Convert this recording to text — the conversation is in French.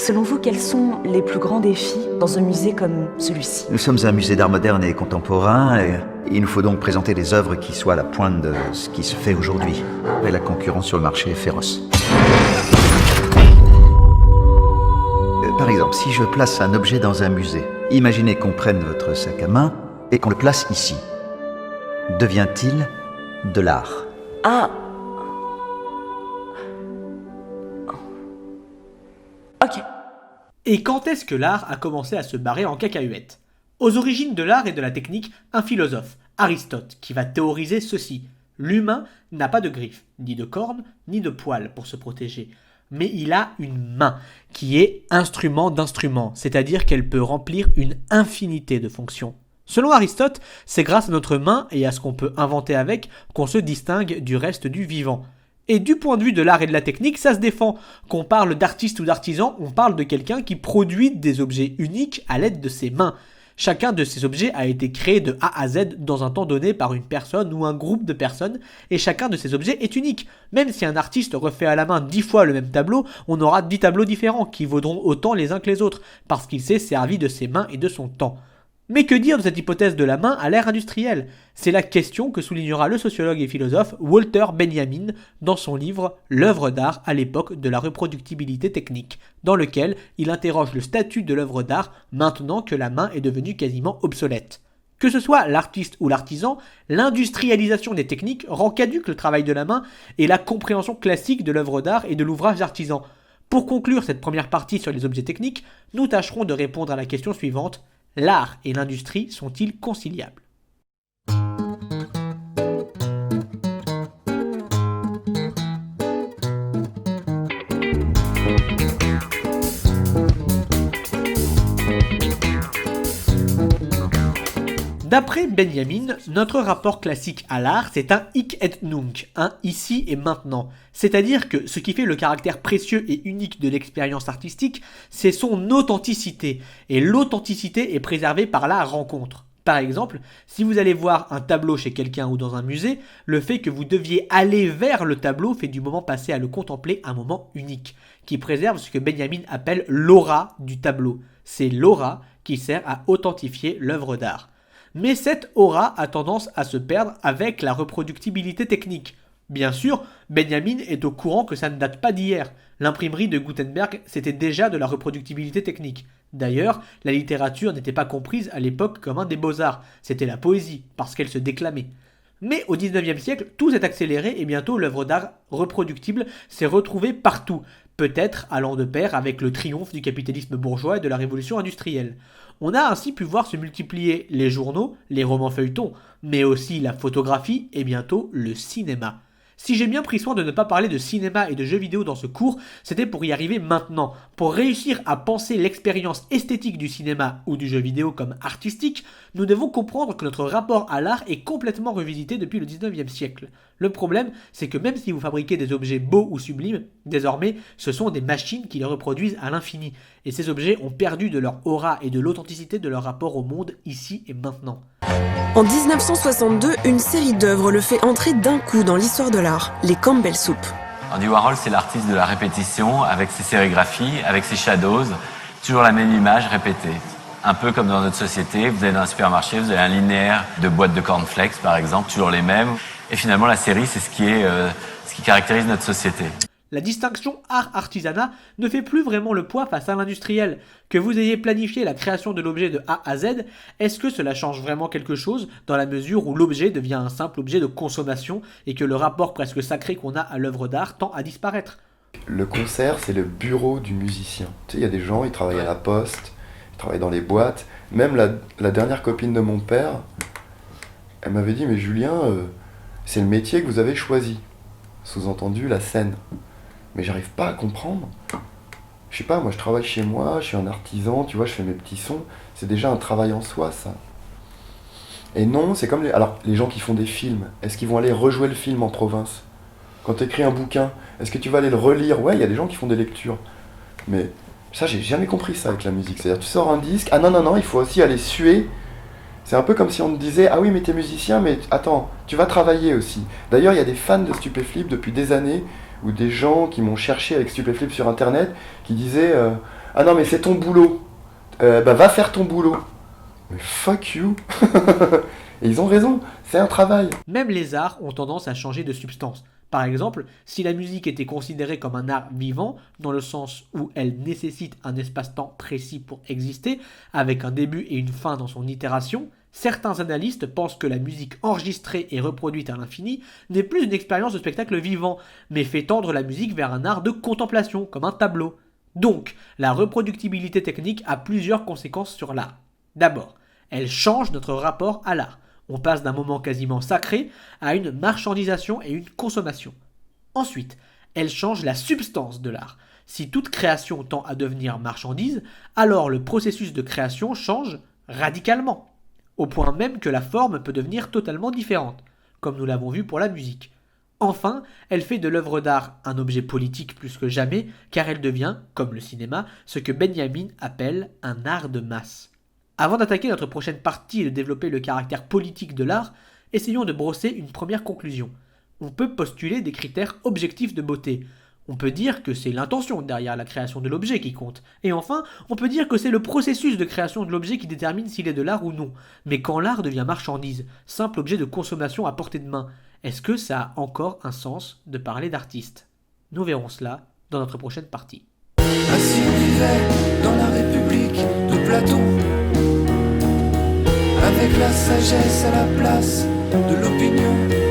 Selon vous, quels sont les plus grands défis dans un musée comme celui-ci? Nous sommes un musée d'art moderne et contemporain et il nous faut donc présenter des œuvres qui soient à la pointe de ce qui se fait aujourd'hui. Et la concurrence sur le marché est féroce. Par exemple, si je place un objet dans un musée, imaginez qu'on prenne votre sac à main et qu'on le place ici. Devient-il de l'art? Ah. Ok. Et quand est-ce que l'art a commencé à se barrer en cacahuète? Aux origines de l'art et de la technique, un philosophe, Aristote, qui va théoriser ceci. L'humain n'a pas de griffes, ni de cornes, ni de poils pour se protéger. Mais il a une main, qui est instrument d'instrument, c'est-à-dire qu'elle peut remplir une infinité de fonctions. Selon Aristote, c'est grâce à notre main et à ce qu'on peut inventer avec qu'on se distingue du reste du vivant. Et du point de vue de l'art et de la technique, ça se défend. Qu'on parle d'artiste ou d'artisan, on parle de quelqu'un qui produit des objets uniques à l'aide de ses mains. Chacun de ces objets a été créé de A à Z dans un temps donné par une personne ou un groupe de personnes, et chacun de ces objets est unique. Même si un artiste refait à la main 10 fois le même tableau, on aura 10 tableaux différents qui vaudront autant les uns que les autres, parce qu'il s'est servi de ses mains et de son temps. Mais que dire de cette hypothèse de la main à l'ère industrielle? C'est la question que soulignera le sociologue et philosophe Walter Benjamin dans son livre « L'œuvre d'art à l'époque de la reproductibilité technique », dans lequel il interroge le statut de l'œuvre d'art maintenant que la main est devenue quasiment obsolète. Que ce soit l'artiste ou l'artisan, l'industrialisation des techniques rend caduque le travail de la main et la compréhension classique de l'œuvre d'art et de l'ouvrage d'artisan. Pour conclure cette première partie sur les objets techniques, nous tâcherons de répondre à la question suivante. L'art et l'industrie sont-ils conciliables? D'après Benjamin, notre rapport classique à l'art, c'est un hic et nunc, un ici et maintenant. C'est-à-dire que ce qui fait le caractère précieux et unique de l'expérience artistique, c'est son authenticité. Et l'authenticité est préservée par la rencontre. Par exemple, si vous allez voir un tableau chez quelqu'un ou dans un musée, le fait que vous deviez aller vers le tableau fait du moment passé à le contempler un moment unique, qui préserve ce que Benjamin appelle l'aura du tableau. C'est l'aura qui sert à authentifier l'œuvre d'art. Mais cette aura a tendance à se perdre avec la reproductibilité technique. Bien sûr, Benjamin est au courant que ça ne date pas d'hier. L'imprimerie de Gutenberg, c'était déjà de la reproductibilité technique. D'ailleurs, la littérature n'était pas comprise à l'époque comme un des beaux-arts, c'était la poésie, parce qu'elle se déclamait. Mais au XIXe siècle, tout s'est accéléré et bientôt l'œuvre d'art reproductible s'est retrouvée partout, peut-être allant de pair avec le triomphe du capitalisme bourgeois et de la révolution industrielle. On a ainsi pu voir se multiplier les journaux, les romans feuilletons, mais aussi la photographie et bientôt le cinéma. Si j'ai bien pris soin de ne pas parler de cinéma et de jeux vidéo dans ce cours, c'était pour y arriver maintenant. Pour réussir à penser l'expérience esthétique du cinéma ou du jeu vidéo comme artistique, nous devons comprendre que notre rapport à l'art est complètement revisité depuis le 19e siècle. Le problème, c'est que même si vous fabriquez des objets beaux ou sublimes, désormais, ce sont des machines qui les reproduisent à l'infini. Et ces objets ont perdu de leur aura et de l'authenticité de leur rapport au monde ici et maintenant. En 1962, une série d'œuvres le fait entrer d'un coup dans l'histoire de l'art, les Campbell Soup. Andy Warhol, c'est l'artiste de la répétition, avec ses sérigraphies, avec ses shadows, toujours la même image répétée. Un peu comme dans notre société, vous allez dans un supermarché, vous avez un linéaire de boîtes de cornflakes par exemple, toujours les mêmes. Et finalement, la série, c'est ce qui caractérise notre société. La distinction art-artisanat ne fait plus vraiment le poids face à l'industriel. Que vous ayez planifié la création de l'objet de A à Z, est-ce que cela change vraiment quelque chose dans la mesure où l'objet devient un simple objet de consommation et que le rapport presque sacré qu'on a à l'œuvre d'art tend à disparaître? Le concert, c'est le bureau du musicien. Tu sais, il y a des gens, ils travaillent à la poste, ils travaillent dans les boîtes. Même la dernière copine de mon père, elle m'avait dit « Mais Julien, c'est le métier que vous avez choisi. » Sous-entendu, la scène. Mais j'arrive pas à comprendre. Je sais pas, moi je travaille chez moi, je suis un artisan, tu vois, je fais mes petits sons. C'est déjà un travail en soi, ça. Et non, c'est comme les gens qui font des films. Est-ce qu'ils vont aller rejouer le film en province? Quand tu écris un bouquin, est-ce que tu vas aller le relire? Ouais, il y a des gens qui font des lectures. Mais ça, j'ai jamais compris ça avec la musique. C'est-à-dire, tu sors un disque, ah non, il faut aussi aller suer. C'est un peu comme si on te disait, ah oui, mais t'es musicien, mais attends, tu vas travailler aussi. D'ailleurs, il y a des fans de Stupéflip depuis des années, ou des gens qui m'ont cherché avec Stupéflip sur internet, qui disaient Ah non, mais c'est ton boulot. Va faire ton boulot. Mais fuck you. Et ils ont raison, c'est un travail. Même les arts ont tendance à changer de substance. Par exemple, si la musique était considérée comme un art vivant, dans le sens où elle nécessite un espace-temps précis pour exister, avec un début et une fin dans son itération, certains analystes pensent que la musique enregistrée et reproduite à l'infini n'est plus une expérience de spectacle vivant, mais fait tendre la musique vers un art de contemplation, comme un tableau. Donc, la reproductibilité technique a plusieurs conséquences sur l'art. D'abord, elle change notre rapport à l'art. On passe d'un moment quasiment sacré à une marchandisation et une consommation. Ensuite, elle change la substance de l'art. Si toute création tend à devenir marchandise, alors le processus de création change radicalement, au point même que la forme peut devenir totalement différente, comme nous l'avons vu pour la musique. Enfin, elle fait de l'œuvre d'art un objet politique plus que jamais, car elle devient, comme le cinéma, ce que Benjamin appelle un art de masse. Avant d'attaquer notre prochaine partie et de développer le caractère politique de l'art, essayons de brosser une première conclusion. On peut postuler des critères objectifs de beauté. On peut dire que c'est l'intention derrière la création de l'objet qui compte. Et enfin, on peut dire que c'est le processus de création de l'objet qui détermine s'il est de l'art ou non. Mais quand l'art devient marchandise, simple objet de consommation à portée de main, est-ce que ça a encore un sens de parler d'artiste ? Nous verrons cela dans notre prochaine partie. Ainsi on vivait dans la République de Platon, avec la sagesse à la place de l'opinion.